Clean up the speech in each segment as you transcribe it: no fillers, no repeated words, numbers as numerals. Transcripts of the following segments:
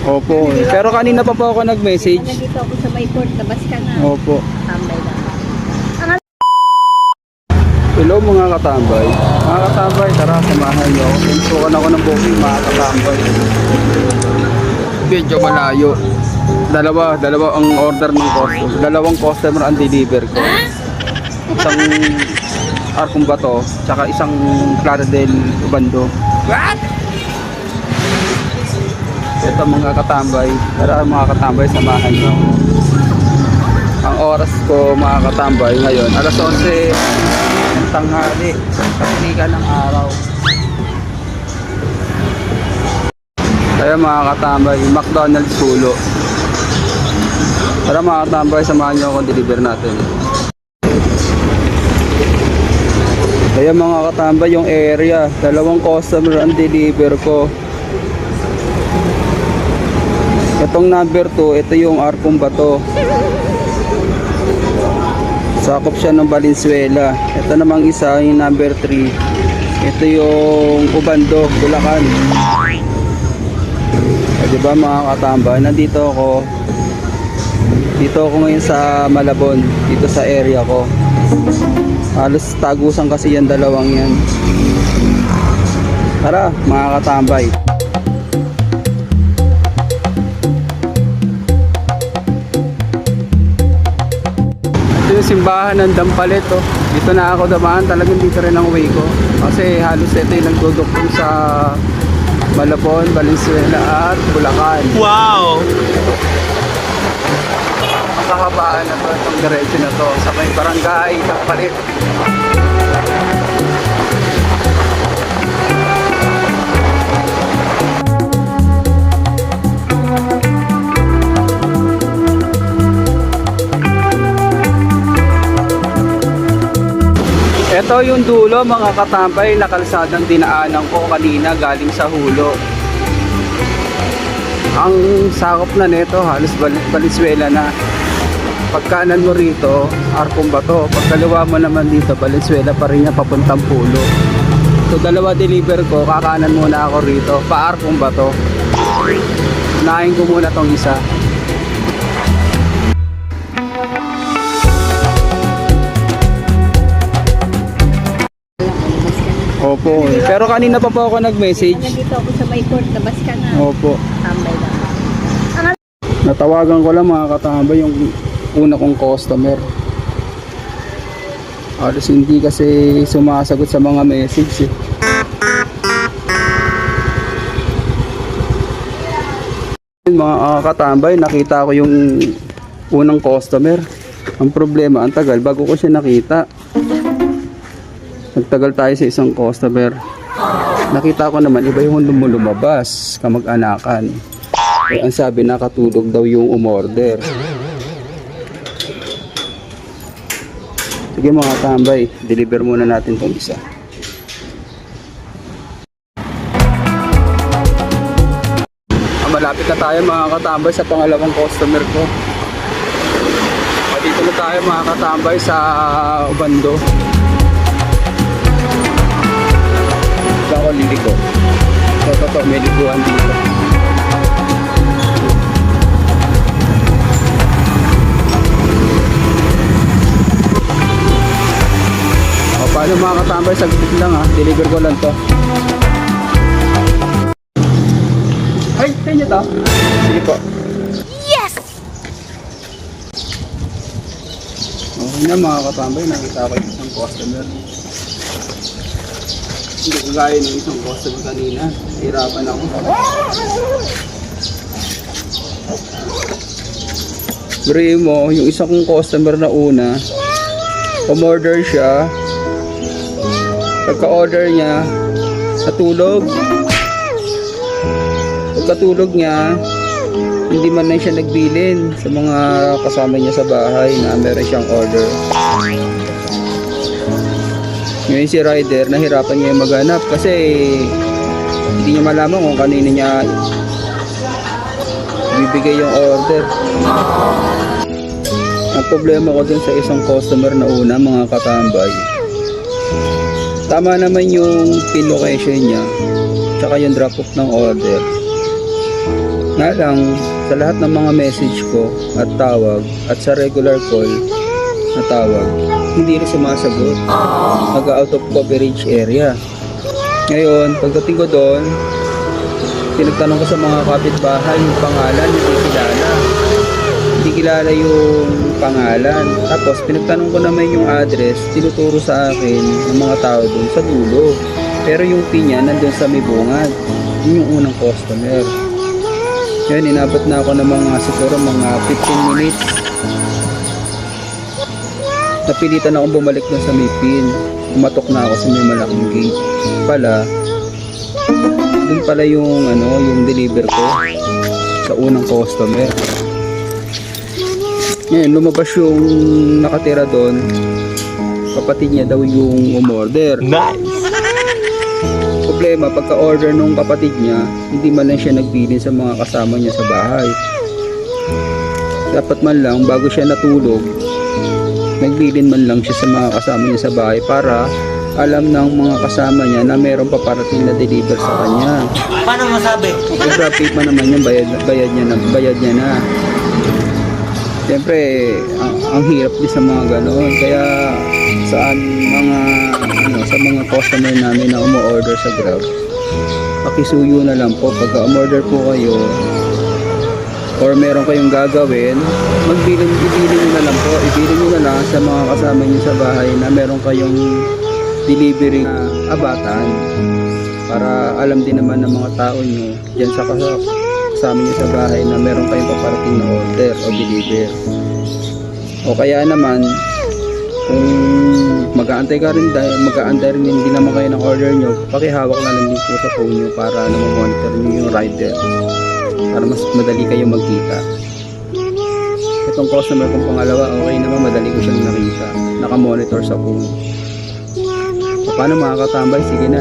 Opo. Pero kanina pa po ako nag-message. Nandito ako sa may court, labas ka na. Opo. Tambay lang. Hello mga katambay. Mga katambay, tara samahan niyo ako. Pinsukan ako ng booking mga katambay. Medyo malayo. Dalawa ang order ng customer. Dalawang customer ang deliver ko. Isang Arcong Bato, tsaka isang Clara del Ubando. What? Ito mga katambay. Tara mga katambay, samahan niyo ako. Ang oras ko mga katambay ngayon, alas 11 ng tanghali, kasika ng araw. Kaya mga katambay, McDonald's Hulo. Tara mga katambay, samahan nyo akong deliver natin. Kaya mga katambay, yung area, dalawang customer ang deliver ko. Itong number 2, ito yung Arcong Bato. Sakop siya ng Valenzuela. Ito namang isa, yung number 3. Ito yung Ubando, Bulacan. Diba mga katambay, nandito ako. Dito ako ngayon sa Malabon, dito sa area ko. Halos tagusan kasi yan dalawang yan. Tara mga katambay. Ito yung simbahan ng Dampalit, oh. Dito na ako damaan, talagang dito rin ang way ko. Kasi halos ito yung nagdudukong sa Malabon, Valenzuela at Bulacan. Wow! Makahabaan na to, itong diretso na to sa may barangay Dampalit. Ito yung dulo mga katambay na kalsadang dinaanan ko kanina galing sa Hulo. Ang sakop na nito halos Valenzuela na. Pagkanan mo rito, Arcong Bato. Pagkaliwa mo naman dito, Valenzuela pa rin niya papuntang Pulo. So dalawa deliver ko, kakanan muna ako rito, pa Arcong Bato. Unahin ko muna tong isa. Opo. Pero kanina pa po ako nag-message. Nandito ako sa may court, labas ka na. Opo. Tambay lang. Natawagan ko lang mga katambay yung una kong customer. Halos hindi kasi sumasagot sa mga message eh. Mga katambay, nakita ko yung unang customer. Ang problema, ang tagal bago ko siya nakita. Nagtagal tayo sa isang customer. Nakita ko naman iba yung lumabas, kamag-anakan. Eh, ang sabi nakatulog daw yung umorder. Sige mga tambay, deliver muna natin tong isa. Malapit na tayo mga katambay sa pangalawang customer ko. Dito na tayo mga katambay sa Ubando. Ito ako liligo. Ito, may liguan dito. Paano mga katambay, saglit lang ha, deliver ko lang to. Ay, tayo nyo to. Sige po. Yes! Okay na mga katambay, nakita ko yung isang customer. Hindi ko gaya ng isang customer kanina. Hirapan ako. Bri mo, yung isang kong customer na una, umorder siya. Pagka-order niya, natulog. Pagkatulog niya, hindi man lang siya nagbilin sa mga kasama niya sa bahay na meron siyang order. Ngayon si rider, nahirapan niya maghanap kasi hindi niya malaman kung kanino niya bibigay yung order. Ang problema ko dun sa isang customer na una mga katambay, tama naman yung pin location niya tsaka yung drop off ng order. Nga lang, sa lahat ng mga message ko at tawag at sa regular call na tawag, hindi rin sumasagot. Nag-out of coverage area. Ngayon, pagdating ko doon, tinagtanong ko sa mga kapitbahay yung pangalan, hindi kilala. Hindi kilala yung pangalan. Tapos, pinagtanong ko naman yung address, tinuturo sa akin ng mga tao doon sa dulo. Pero yung pin niya nandun sa may bungad. Yun yung unang customer. Ngayon, inabot na ako ng siguro mga 15 minutes. Napilitan akong bumalik doon sa may pin. Umatok na ako sa may malaking gate. Doon pala yung yung deliver ko sa unang customer. Ngayon, lumabas yung nakatira doon. Kapatid niya daw yung umorder. Nice! Problema, pagka-order nung kapatid niya, hindi man lang siya nagbilin sa mga kasama niya sa bahay. Dapat man lang, bago siya natulog, nagbilin man lang siya sa mga kasama niya sa bahay para alam ng mga kasama niya na meron paparating na deliver sa kanya. Paano masabi? Siyempre, update pa naman yan, bayad niya na. Siyempre, ang hirap din sa mga ganoon. Kaya sa mga customer namin na umu-order sa Grab, pakisuyo na lang po. Pagka umorder po kayo or meron kayong gagawin, ibilin nyo na lang po. Ibilin nyo na lang sa mga kasama nyo sa bahay na meron kayong delivery na abatan para alam din naman ng mga tao nyo dyan sa kasama nyo sa bahay na meron kayong paparating na order o deliver. O kaya naman kung mag-aantay rin hindi naman kayo ng order nyo, pakihawak na lang din po sa phone nyo para monitor nyo yung rider para mas madali kayo magkita. Itong customer kong pangalawa, okay naman, madali ko siyang nakita, nakamonitor sa phone. So, paano mga katambay? Sige na,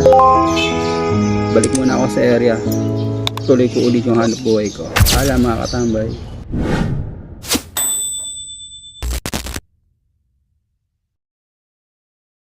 balik muna ako sa area, tuloy ko ulit yung hanap buhay ko. Hala mga katambay.